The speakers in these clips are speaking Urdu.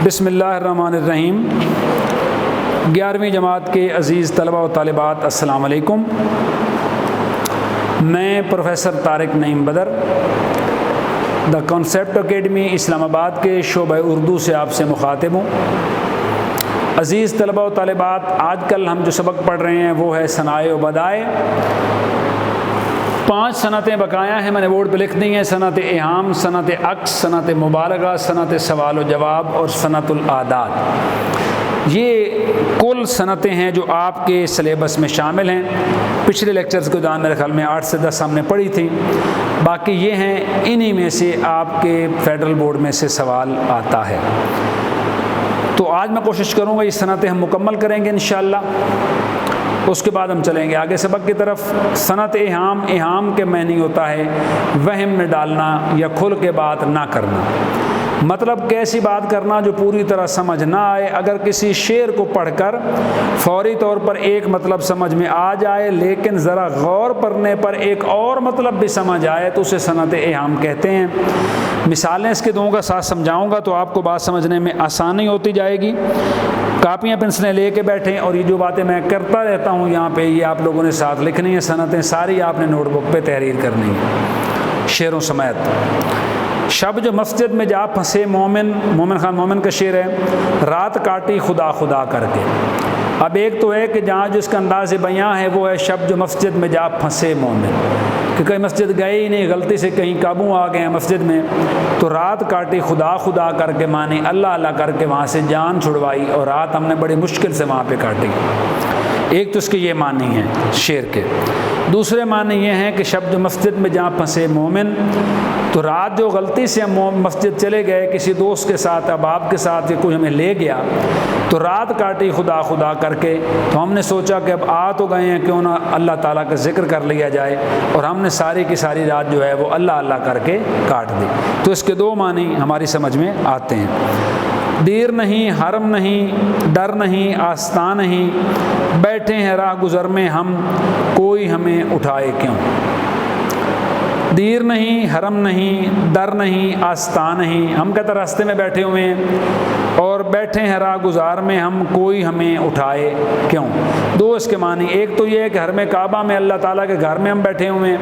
بسم اللہ الرحمن الرحیم۔ 11ویں جماعت کے عزیز طلبہ و طالبات، السلام علیکم۔ میں professor Tariq Naeem Badar, the concept academy Islamabad کے شعبہ اردو سے آپ سے مخاطب ہوں۔ عزیز طلبہ و طالبات، آج کل ہم جو سبق پڑھ رہے ہیں وہ ہے صنائع و بدائع۔ 5 صنعتیں بقایا ہیں، میں نے بورڈ پہ لکھ دی ہیں: صنعت ایہام، صنعت عکس، صنعت مبالغہ، صنعت سوال و جواب اور صنعت العادات۔ یہ کل صنعتیں ہیں جو آپ کے سلیبس میں شامل ہیں۔ پچھلے لیکچرز کے دوران میرے خیال میں 8 سے 10 ہم نے پڑھی تھی، باقی یہ ہیں، انہی میں سے آپ کے فیڈرل بورڈ میں سے سوال آتا ہے۔ تو آج میں کوشش کروں گا یہ صنعتیں ہم مکمل کریں گے انشاءاللہ، اس کے بعد ہم چلیں گے آگے سبق کی طرف۔ صنعت ایہام، ایہام کے معنی ہوتا ہے وہم میں ڈالنا یا کھل کے بات نہ کرنا، مطلب کیسی بات کرنا جو پوری طرح سمجھ نہ آئے۔ اگر کسی شعر کو پڑھ کر فوری طور پر ایک مطلب سمجھ میں آ جائے لیکن ذرا غور کرنے پر ایک اور مطلب بھی سمجھ آئے تو اسے صنعت ایہام کہتے ہیں۔ مثالیں اس کے دوں گا، ساتھ سمجھاؤں گا تو آپ کو بات سمجھنے میں آسانی ہوتی جائے گی۔ کاپیاں پنسلیں لے کے بیٹھیں، اور یہ جو باتیں میں کرتا رہتا ہوں یہاں پہ، یہ آپ لوگوں نے ساتھ لکھنی ہیں۔ صنعتیں ساری آپ نے نوٹ بک پہ تحریر کرنی ہے شعروں سمیت۔ شب جو مسجد میں جا پھنسے مومن، مومن خان مومن کا شعر ہے، رات کاٹی خدا خدا کر کے۔ اب ایک تو ہے کہ جہاں جس کا انداز بیاں ہے وہ ہے شب جو مسجد میں جا پھنسے مومن، کہ کہیں مسجد گئے ہی نہیں، غلطی سے کہیں قابو آ گئے ہیں مسجد میں، تو رات کاٹی خدا خدا کر کے مانی اللہ اللہ کر کے وہاں سے جان چھڑوائی، اور رات ہم نے بڑی مشکل سے وہاں پہ کاٹی۔ ایک تو اس کے یہ معنی ہیں شعر کے۔ دوسرے معنی یہ ہیں کہ شب جو مسجد میں جہاں پھنسے مومن، تو رات جو غلطی سے ہم مسجد چلے گئے کسی دوست کے ساتھ، احباب کے ساتھ، یا کوئی ہمیں لے گیا، تو رات کاٹی خدا خدا کر کے، تو ہم نے سوچا کہ اب آ تو گئے ہیں، کیوں نہ اللہ تعالیٰ کا ذکر کر لیا جائے، اور ہم نے ساری کی ساری رات جو ہے وہ اللہ اللہ کر کے کاٹ دی۔ تو اس کے 2 معنی ہماری سمجھ میں آتے ہیں۔ دیر نہیں، حرم نہیں، ڈر نہیں، آستان نہیں، بیٹھے ہیں راہ گزر میں ہم، کوئی ہمیں اٹھائے کیوں۔ دیر نہیں، حرم نہیں، ڈر نہیں، آستان نہیں، ہم کہتے راستے میں بیٹھے ہوئے ہیں اور بیٹھے ہیں راہ گزار میں ہم، کوئی ہمیں اٹھائے کیوں۔ 2 اس کے معنی۔ ایک تو یہ ہے کہ حرم کعبہ میں اللہ تعالیٰ کے گھر میں ہم بیٹھے ہوئے ہیں،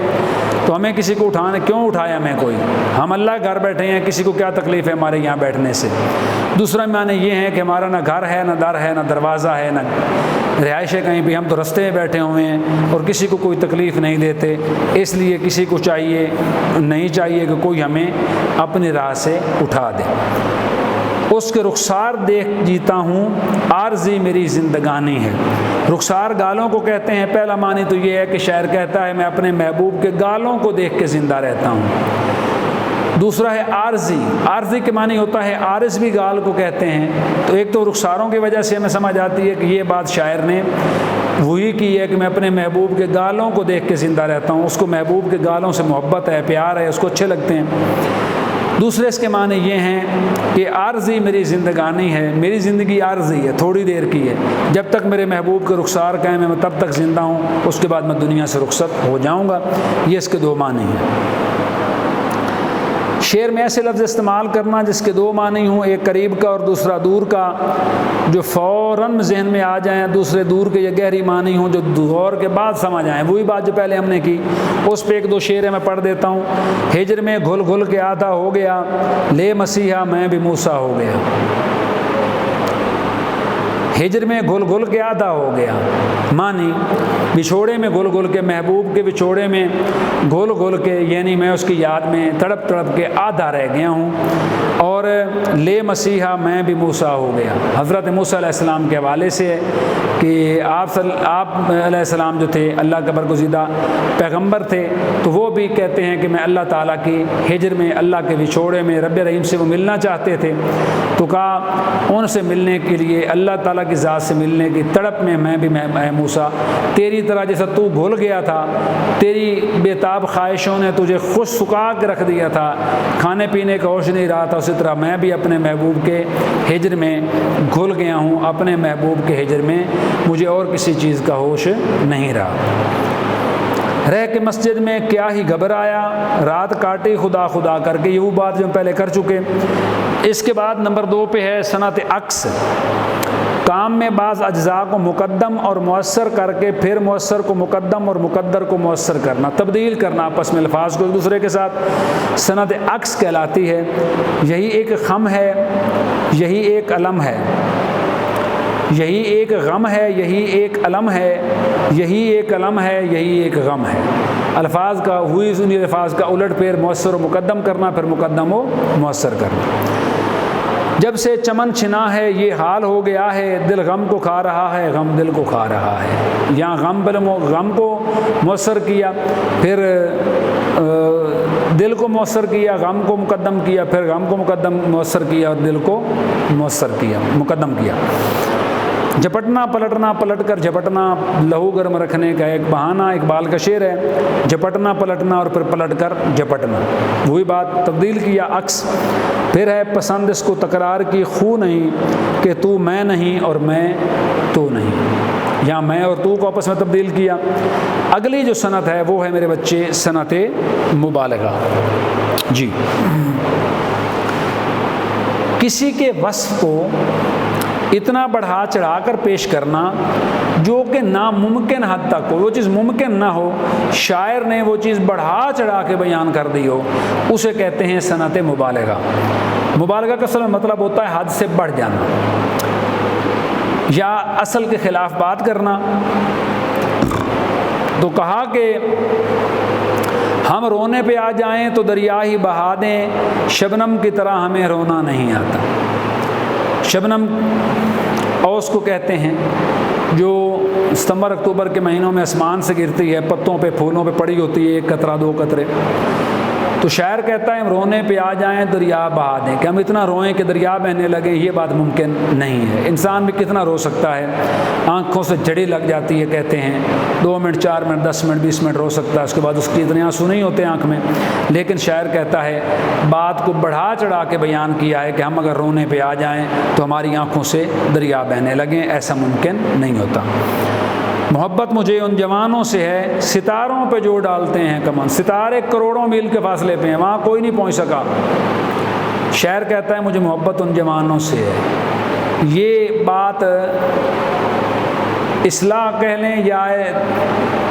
تو ہمیں کسی کو کیوں اٹھایا ہمیں کوئی، ہم اللہ کے گھر بیٹھے ہیں، کسی کو کیا تکلیف ہے ہمارے یہاں بیٹھنے سے۔ دوسرا معنی یہ ہے کہ ہمارا نہ گھر ہے، نہ در ہے، نہ دروازہ ہے، نہ رہائش ہے کہیں بھی، ہم تو رستے میں بیٹھے ہوئے ہیں اور کسی کو کوئی تکلیف نہیں دیتے، اس لیے کسی کو نہیں چاہیے کہ کوئی ہمیں اپنی راہ سے اٹھا دے۔ اس کے رخسار دیکھ جیتا ہوں، عارضی میری زندگانی ہے۔ رخسار گالوں کو کہتے ہیں۔ پہلا معنی تو یہ ہے کہ شاعر کہتا ہے میں اپنے محبوب کے گالوں کو دیکھ کے زندہ رہتا ہوں۔ دوسرا ہے عارضی، عارضی کے معنی ہوتا ہے عارض بھی گال کو کہتے ہیں۔ تو ایک تو رخساروں کی وجہ سے ہمیں سمجھ آتی ہے کہ یہ بات شاعر نے وہی کی ہے کہ میں اپنے محبوب کے گالوں کو دیکھ کے زندہ رہتا ہوں، اس کو محبوب کے گالوں سے محبت ہے، پیار ہے، اس کو اچھے لگتے ہیں۔ دوسرے اس کے معنی یہ ہیں کہ عارضی میری زندگانی ہے، میری زندگی عارضی ہے، تھوڑی دیر کی ہے، جب تک میرے محبوب کے رخسار قائم ہے میں تب تک زندہ ہوں، اس کے بعد میں دنیا سے رخصت ہو جاؤں گا۔ یہ اس کے 2 معنی ہیں۔ شعر میں ایسے لفظ استعمال کرنا جس کے 2 معنی ہوں، ایک قریب کا اور دوسرا دور کا، جو فوراً ذہن میں آ جائیں، دوسرے دور کے یہ گہری معنی ہوں جو غور کے بعد سمجھ آئیں۔ وہی بات جو پہلے ہم نے کی، اس پہ 1-2 شعر میں پڑھ دیتا ہوں۔ ہجر میں گھل گھل کے آدھا ہو گیا، لے مسیحا میں بھی موسیٰ ہو گیا۔ ہجر میں گھل گھل کے آدھا ہو گیا، معنی بچھوڑے میں گھل گھل کے، محبوب کے بچھوڑے میں گھل گھل کے، یعنی میں اس کی یاد میں تڑپ تڑپ کے آدھا رہ گیا ہوں۔ اور لے مسیحا میں بھی موسیٰ ہو گیا، حضرت موسیٰ علیہ السلام کے حوالے سے ہے کہ آپ علیہ السلام جو تھے اللہ کا برگزیدہ پیغمبر تھے، تو وہ بھی کہتے ہیں کہ میں اللہ تعالیٰ کی ہجر میں، اللہ کے بچھوڑے میں رب رحیم سے وہ ملنا چاہتے تھے، تو کہا ان سے ملنے کے لیے، اللہ تعالیٰ کی ذات سے ملنے کی تڑپ میں بھی اے موسیٰ تیری طرح جیسا تو بھول گیا تھا، تیری بےتاب خواہشوں نے تجھے خوش سکا کے رکھ دیا تھا، کھانے پینے کا ہوش نہیں رہا تھا، اسی طرح میں بھی اپنے محبوب کے ہجر میں گھل گیا ہوں، اپنے محبوب کے ہجر میں مجھے اور کسی چیز کا ہوش نہیں رہا۔ رہ کے مسجد میں کیا ہی گھبرایا، رات کاٹی خدا خدا کر کے، یہ وہ بات جو ہم پہلے کر چکے اس کے بعد نمبر 2 پہ ہے صنعت عکس، کام میں بعض اجزاء کو مقدم اور مؤثر کر کے پھر مؤثر کو مقدم اور مقدر کو مؤثر کرنا، تبدیل کرنا آپس میں الفاظ کو ایک دوسرے کے ساتھ، صنعت عکس کہلاتی ہے۔ یہی ایک خم ہے، یہی ایک علم ہے، یہی ایک غم ہے، یہی ایک علم ہے، یہی ایک علم ہے، یہی ایک غم ہے۔ الفاظ کا ہوئی سنی الفاظ کا الٹ پھیر مؤثر و مقدم کرنا، پھر مقدم و مؤثر کرنا۔ جب سے چمن چھنا ہے یہ حال ہو گیا ہے، دل غم کو کھا رہا ہے، غم دل کو کھا رہا ہے۔ یہاں غم کو مؤثر کیا، پھر دل کو مؤثر کیا، غم کو مقدم کیا، پھر غم کو مقدم مؤثر کیا اور دل کو مقدم کیا۔ جھپٹنا پلٹنا، پلٹ کر جھپٹنا، لہو گرم رکھنے کا ایک بہانہ، اقبال کا شعر ہے۔ جھپٹنا پلٹنا اور پھر پلٹ کر جھپٹنا، وہی بات تبدیل کیا عکس۔ پھر ہے پسند اس کو تکرار کی خو نہیں، کہ تو میں نہیں اور میں تو نہیں، یہاں میں اور تو کو آپس میں تبدیل کیا۔ اگلی جو صنعت ہے وہ ہے میرے بچے صنعت مبالغہ۔ جی، کسی کے وصف کو اتنا بڑھا چڑھا کر پیش کرنا جو کہ ناممکن حد تک ہو، وہ چیز ممکن نہ ہو، شاعر نے وہ چیز بڑھا چڑھا کے بیان کر دی ہو، اسے کہتے ہیں صنعت مبالغہ۔ مبالغہ کا اصل مطلب ہوتا ہے حد سے بڑھ جانا یا اصل کے خلاف بات کرنا۔ تو کہا کہ ہم رونے پہ آ جائیں تو دریا ہی بہا دیں، شبنم کی طرح ہمیں رونا نہیں آتا۔ شبنم اوس کو کہتے ہیں، جو ستمبر اکتوبر کے مہینوں میں آسمان سے گرتی ہے، پتوں پہ پھولوں پہ پڑی ہوتی ہے، ایک قطرہ دو قطرے۔ تو شاعر کہتا ہے ہم رونے پہ آ جائیں دریا بہا دیں، کہ ہم اتنا روئیں کہ دریا بہنے لگے، یہ بات ممکن نہیں ہے۔ انسان بھی کتنا رو سکتا ہے، آنکھوں سے جڑی لگ جاتی ہے، کہتے ہیں 2 منٹ 4 منٹ 10 منٹ 20 منٹ رو سکتا ہے، اس کے بعد اس کی اتنے آنسو نہیں ہوتے آنکھ میں۔ لیکن شاعر کہتا ہے بات کو بڑھا چڑھا کے بیان کیا ہے کہ ہم اگر رونے پہ آ جائیں تو ہماری آنکھوں سے دریا بہنے لگیں، ایسا ممکن نہیں ہوتا۔ محبت مجھے ان جوانوں سے ہے، ستاروں پہ جو ڈالتے ہیں کمن، ستارے کروڑوں میل کے فاصلے پہ ہیں، وہاں کوئی نہیں پہنچ سکا۔ شاعر کہتا ہے مجھے محبت ان جوانوں سے ہے۔ یہ بات اصلاح کہہ لیں یا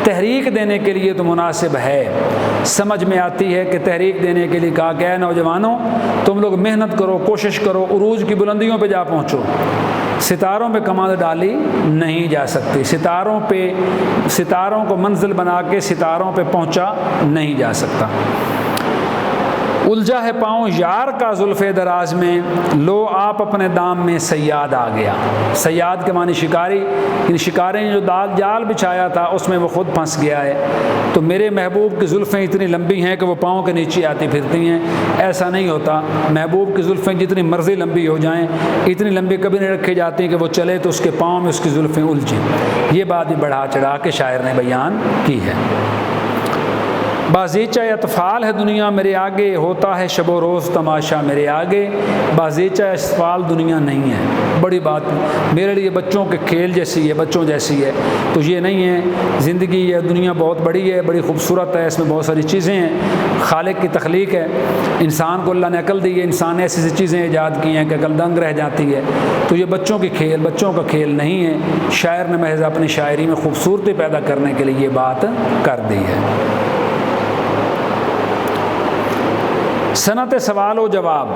تحریک دینے کے لیے تو مناسب ہے، سمجھ میں آتی ہے کہ تحریک دینے کے لیے کہا کہ اے نوجوانوں تم لوگ محنت کرو، کوشش کرو، عروج کی بلندیوں پہ جا پہنچو۔ ستاروں پہ کمند ڈالی نہیں جا سکتی، ستاروں کو منزل بنا کے ستاروں پہ پہنچا نہیں جا سکتا۔ الجھا ہے پاؤں یار کا زلف دراز میں، لو آپ اپنے دام میں صیاد آ گیا۔ صیاد کے معنی شکاری، ان شکارے نے جو جال بچھایا تھا اس میں وہ خود پھنس گیا ہے۔ تو میرے محبوب کی زلفیں اتنی لمبی ہیں کہ وہ پاؤں کے نیچے آتی پھرتی ہیں، ایسا نہیں ہوتا۔ محبوب کی زلفیں جتنی مرضی لمبی ہو جائیں، اتنی لمبی کبھی نہیں رکھی جاتی کہ وہ چلے تو اس کے پاؤں میں اس کی زلفیں الجھیں۔ یہ بات بھی بڑھا چڑھا کے شاعر نے بیان کی ہے۔ بازیچہ اطفال ہے دنیا میرے آگے، ہوتا ہے شب و روز تماشا میرے آگے۔ بازیچہ اطفال دنیا نہیں ہے، بڑی بات میرے لیے بچوں کے کھیل جیسی ہے، بچوں جیسی ہے، تو یہ نہیں ہے۔ زندگی ہے، دنیا بہت بڑی ہے، بڑی خوبصورت ہے، اس میں بہت ساری چیزیں ہیں، خالق کی تخلیق ہے، انسان کو اللہ نے عقل دی ہے، انسان نے ایسی ایسی چیزیں ایجاد کی ہیں کہ عقل دنگ رہ جاتی ہے۔ تو یہ بچوں کا کھیل نہیں ہے، شاعر نے محض اپنی شاعری میں خوبصورتی پیدا کرنے کے لیے یہ بات کر دی ہے۔ صنعت سوال و جواب،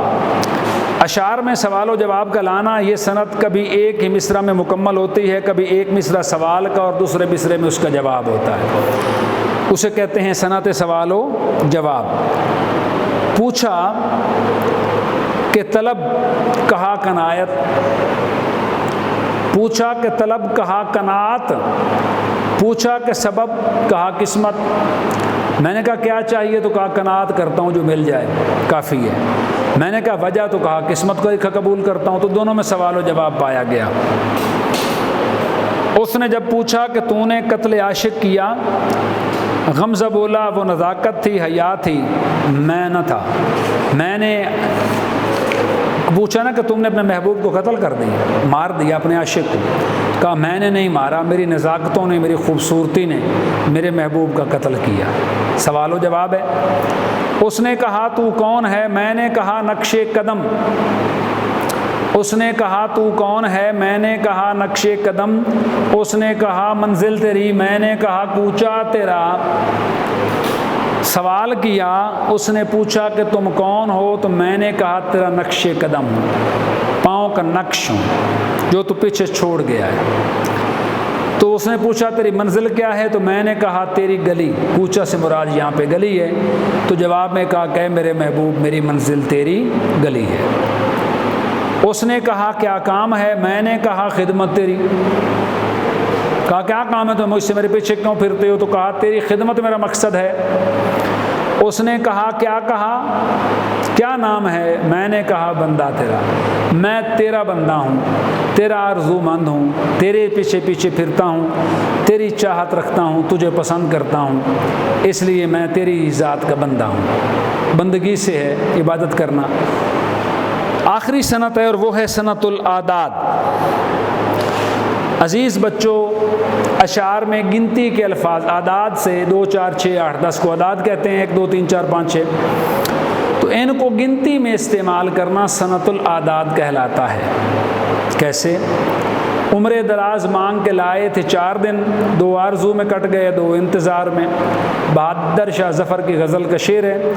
اشعار میں سوال و جواب کا لانا، یہ صنعت کبھی ایک ہی مصرع میں مکمل ہوتی ہے، کبھی ایک مصرع سوال کا اور دوسرے مصرع میں اس کا جواب ہوتا ہے، اسے کہتے ہیں صنعت سوال و جواب۔ پوچھا کہ طلب کہا کنایت، پوچھا کہ طلب کہا قناعت، پوچھا کہ سبب کہا قسمت۔ میں نے کہا کیا چاہیے تو کہا قناعت کرتا ہوں جو مل جائے کافی ہے۔ میں نے کہا وجہ تو کہا قسمت کو قبول کرتا ہوں، تو دونوں میں سوال و جواب پایا گیا۔ اس نے جب پوچھا کہ تو نے قتل عاشق کیا، غمزہ بولا وہ نزاکت تھی، حیا تھی، میں نہ تھا۔ میں نے پوچھا نا کہ تم نے اپنے محبوب کو قتل کر دیا، مار دیا اپنے عاشق کو، کہا میں نے نہیں مارا، میری نزاکتوں نے، میری خوبصورتی نے میرے محبوب کا قتل کیا۔ سوال و جواب ہے۔ اس نے کہا تو کون ہے؟ میں نے کہا نقش قدم۔ اس نے کہا تو کون ہے؟ میں نے کہا نقش قدم۔ اس نے کہا منزل تیری، میں نے کہا کوچہ تیرا۔ سوال کیا، اس نے پوچھا کہ تم کون ہو؟ تو میں نے کہا تیرا نقش قدم ہوں، پاؤں کا نقش ہوں جو تو پیچھے چھوڑ گیا ہے۔ تو اس نے پوچھا تیری منزل کیا ہے؟ تو میں نے کہا تیری گلی، کوچہ سے مراد یہاں پہ گلی ہے۔ تو جواب میں کہا کہ میرے محبوب میری منزل تیری گلی ہے۔ اس نے کہا کیا کام ہے؟ میں نے کہا خدمت تیری۔ کہا کیا کام ہے؟ تو مجھ سے میرے پیچھے کیوں پھرتے ہو؟ تو کہا تیری خدمت میرا مقصد ہے۔ اس نے کہا کیا کہا؟ کیا نام ہے؟ میں نے کہا بندہ تیرا، میں تیرا بندہ ہوں، تیرا آرزو مند ہوں، تیرے پیچھے پیچھے پھرتا ہوں، تیری چاہت رکھتا ہوں، تجھے پسند کرتا ہوں، اس لیے میں تیری ذات کا بندہ ہوں۔ بندگی سے ہے عبادت کرنا۔ آخری صنعت ہے اور وہ ہے صنعت العاداد۔ عزیز بچوں، اشعار میں گنتی کے الفاظ اعداد سے 2 4 6 8 10 کو اعداد کہتے ہیں، 1 2 3 4 5 6، تو ان کو گنتی میں استعمال کرنا صنعت العاداد کہلاتا ہے۔ کیسے؟ عمر دراز مانگ کے لائے تھے 4 دن، 2 آرزو میں کٹ گئے، 2 انتظار میں۔ بہادر شاہ ظفر کی غزل کا شعر ہے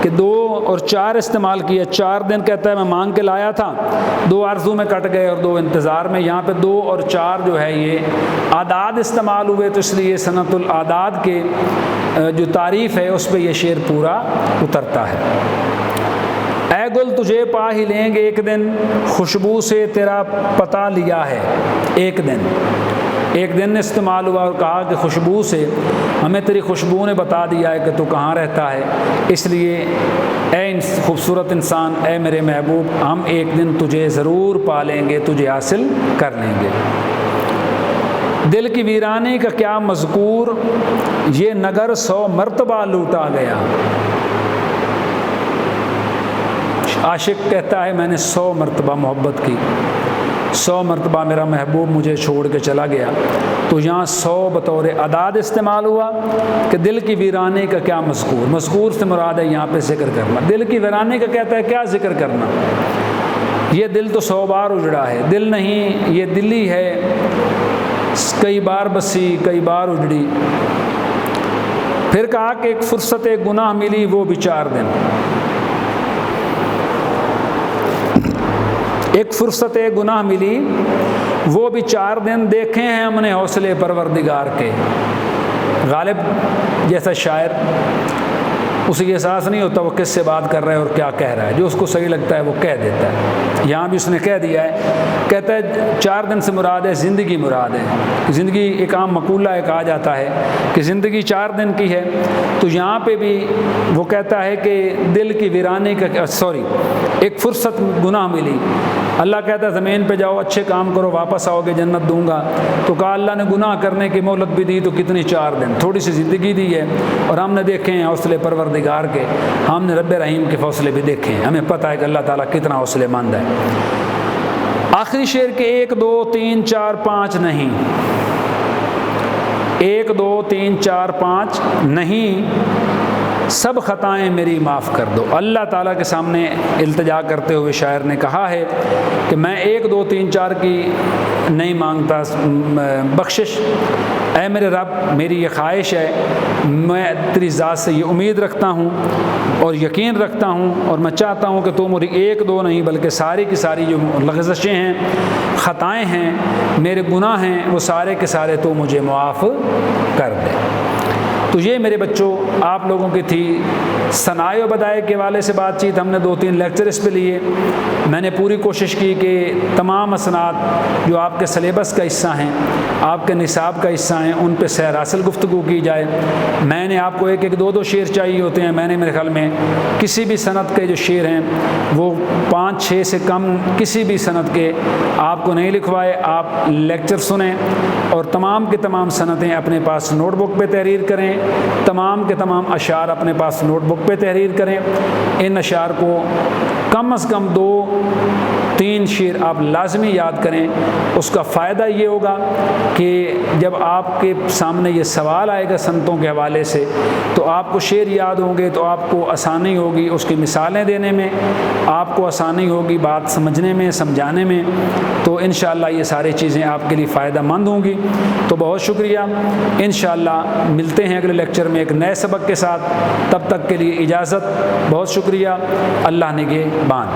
کہ 2 اور 4 استعمال کیا۔ 4 دن کہتا ہے میں مانگ کے لایا تھا، 2 آرزو میں کٹ گئے اور 2 انتظار میں۔ یہاں پہ 2 اور 4 جو ہے یہ اعداد استعمال ہوئے، تو اس لیے صنعت العاداد کے جو تعریف ہے اس پہ یہ شعر پورا اترتا ہے۔ اے گل تجھے پا ہی لیں گے ایک دن، خوشبو سے تیرا پتہ لیا ہے ایک دن۔ ایک دن استعمال ہوا اور کہا کہ خوشبو سے، ہمیں تیری خوشبو نے بتا دیا ہے کہ تو کہاں رہتا ہے، اس لیے اے خوبصورت انسان، اے میرے محبوب، ہم ایک دن تجھے ضرور پا لیں گے، تجھے حاصل کر لیں گے۔ دل کی ویرانی کا کیا مذکور، یہ نگر 100 مرتبہ لوٹا گیا۔ عاشق کہتا ہے میں نے 100 مرتبہ محبت کی، 100 مرتبہ میرا محبوب مجھے چھوڑ کے چلا گیا۔ تو یہاں 100 بطور اعداد استعمال ہوا کہ دل کی ویرانی کا کیا مذکور، مذکور سے مراد ہے یہاں پہ ذکر کرنا۔ دل کی ویرانی کا کہتا ہے کیا ذکر کرنا، یہ دل تو 100 بار اجڑا ہے، دل نہیں یہ دلی ہے، کئی بار بسی کئی بار اجڑی۔ پھر کہا کہ ایک فرصت گناہ ملی وہ بھی 4 دن، ایک فرصت گناہ ملی وہ بھی 4 دن، دیکھے ہیں ہم نے حوصلے پروردگار کے۔ غالب جیسا شاعر، اسے احساس نہیں ہوتا وہ کس سے بات کر رہا ہے اور کیا کہہ رہا ہے، جو اس کو صحیح لگتا ہے وہ کہہ دیتا ہے۔ یہاں بھی اس نے کہہ دیا ہے، کہتا ہے 4 دن سے مراد ہے زندگی مراد ہے۔ زندگی ایک عام مقولہ ہے، کہا جاتا ہے کہ زندگی 4 دن کی ہے۔ تو یہاں پہ بھی وہ کہتا ہے کہ دل کی ویرانی کا ایک فرصت گناہ ملی۔ اللہ کہتا ہے زمین پہ جاؤ اچھے کام کرو واپس آؤ گے جنت دوں گا۔ تو کہا اللہ نے گناہ کرنے کی مہلت بھی دی تو کتنی 4 دن، تھوڑی سی زندگی دی ہے، اور ہم نے دیکھے ہیں حوصلے پروردگار کے، ہم نے رب رحیم کے حوصلے بھی دیکھے ہیں، ہمیں پتہ ہے کہ اللہ تعالیٰ کتنا حوصلے مند ہے۔ آخری شعر کے 1 2 3 4 5 نہیں، 1 2 3 4 5 نہیں، سب خطائیں میری معاف کر دو۔ اللہ تعالیٰ کے سامنے التجا کرتے ہوئے شاعر نے کہا ہے کہ میں 1 2 3 4 کی نہیں مانگتا بخشش، اے میرے رب میری یہ خواہش ہے، میں تیری ذات سے یہ امید رکھتا ہوں اور یقین رکھتا ہوں، اور میں چاہتا ہوں کہ تو میری 1 2 نہیں بلکہ ساری کی ساری جو لغزشیں ہیں، خطائیں ہیں، میرے گناہ ہیں، وہ سارے کے سارے تو مجھے معاف کر دے۔ تو یہ میرے بچوں آپ لوگوں کی تھی ثنائے و بدائے کے حوالے سے بات چیت۔ ہم نے 2-3 لیکچر اس پہ لیے۔ میں نے پوری کوشش کی کہ تمام اسناد جو آپ کے سلیبس کا حصہ ہیں، آپ کے نصاب کا حصہ ہیں، ان پہ سیر حاصل گفتگو کی جائے۔ میں نے آپ کو 1-1 2-2 شعر چاہیے ہوتے ہیں، میں نے میرے خیال میں کسی بھی صنعت کے جو شعر ہیں وہ 5-6 سے کم کسی بھی صنعت کے آپ کو نہیں لکھوائے۔ آپ لیکچر سنیں اور تمام کے تمام صنعتیں اپنے پاس نوٹ بک پہ تحریر کریں، تمام کے تمام اشعار اپنے پاس نوٹ بک پہ تحریر کریں۔ ان اشعار کو کم از کم 2 3 شعر آپ لازمی یاد کریں۔ اس کا فائدہ یہ ہوگا کہ جب آپ کے سامنے یہ سوال آئے گا سنتوں کے حوالے سے تو آپ کو شعر یاد ہوں گے، تو آپ کو آسانی ہوگی اس کی مثالیں دینے میں، آپ کو آسانی ہوگی بات سمجھنے میں، سمجھانے میں، تو انشاءاللہ یہ ساری چیزیں آپ کے لیے فائدہ مند ہوں گی۔ تو بہت شکریہ، انشاءاللہ ملتے ہیں اگلے لیکچر میں ایک نئے سبق کے ساتھ، تب تک کے لیے اجازت، بہت شکریہ، اللہ نگہبان۔